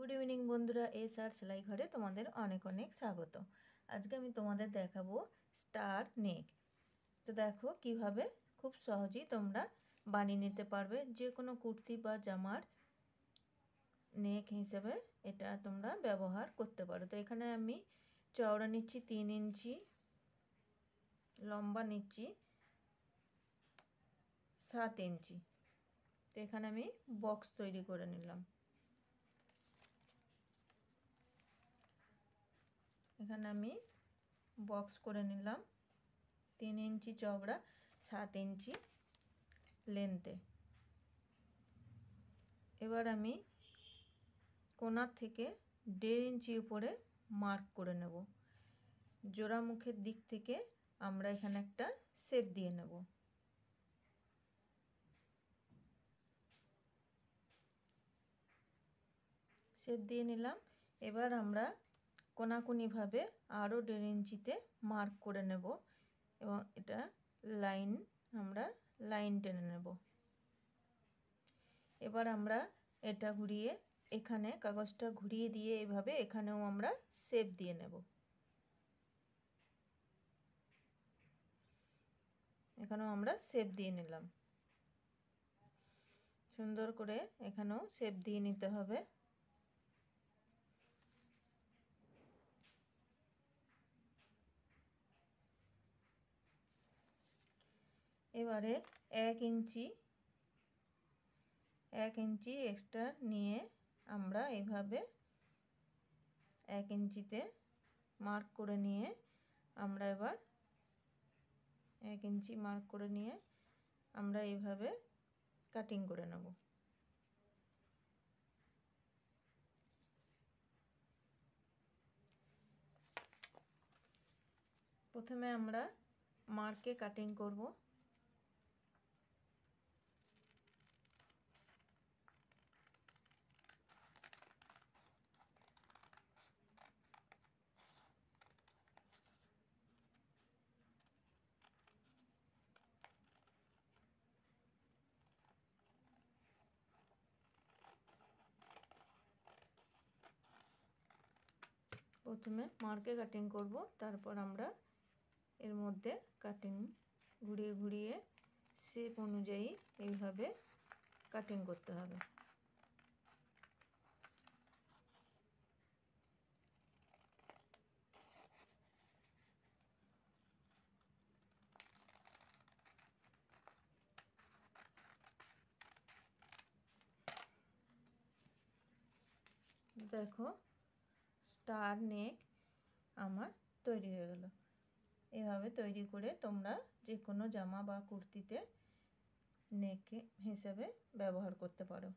Good evening बंधुरा SR सेलाई घरे तुम्हारे अनेक अनेक स्वागत। आज के आमी तुम्हारे देखाबो स्टार नेक। तो देखो किभाबे खूब सहजेई तोमरा बानिये निते पारबे जे कोनो कुर्ती बा जामार नेक हिसेबे एटा तोमरा व्यवहार करते पारो। तो एखाने आमी चौड़ा निচ্ছি 3 इंची, लम्बा निচ্ছি 7 इंची। तो एखाने आमी बक्स तैरी करे निलाम। এখানে আমি বক্স করে নিলাম 3 ইঞ্চি চওড়া 7 ইঞ্চি লেন্থে। এবার আমি কোণা থেকে 1.5 ইঞ্চি উপরে মার্ক করে নেব। জোড়া মুখের দিক থেকে আমরা এখানে একটা শেপ দিয়ে নেব। শেপ দিয়ে নিলাম। এবার আমরা কোনাকুনি भावे आरो 1.5 इंचीते मार्क करे नेब एबं एटा लाइन आमरा लाइन टेने नेब। एबार आमरा एटा घुरिए एखाने कागजटा घुरिए दिए एइभावे एखानेও आमरा शेप दिए नेब। एखानेও आमरा शेप दिए निलाम। सुंदर करे एखानेও शेप दिए निते होबे। এবারে 1 ইঞ্চি এক্সট্রা নিয়ে আমরা এইভাবে 1 ইঞ্চিতে মার্ক করে নিয়ে আমরা এবার 1 ইঞ্চি মার্ক করে নিয়ে আমরা এইভাবে কাটিং করে নেব। প্রথমে আমরা মার্কে কাটিং করব। प्रथमे मार्के काटिंग करब, तारपर आमरा एर मध्य काटिंग घुरिए घुरिए शेप अनुयायी এইভাবে काटिंग करते হবে। देखो स्टार नेक आमार तैरी हो गेल। एभावे तैरी करे तोमरा जे कोनो जामा बा कुर्तीते नेक हिसेबे व्यवहार करते पारो।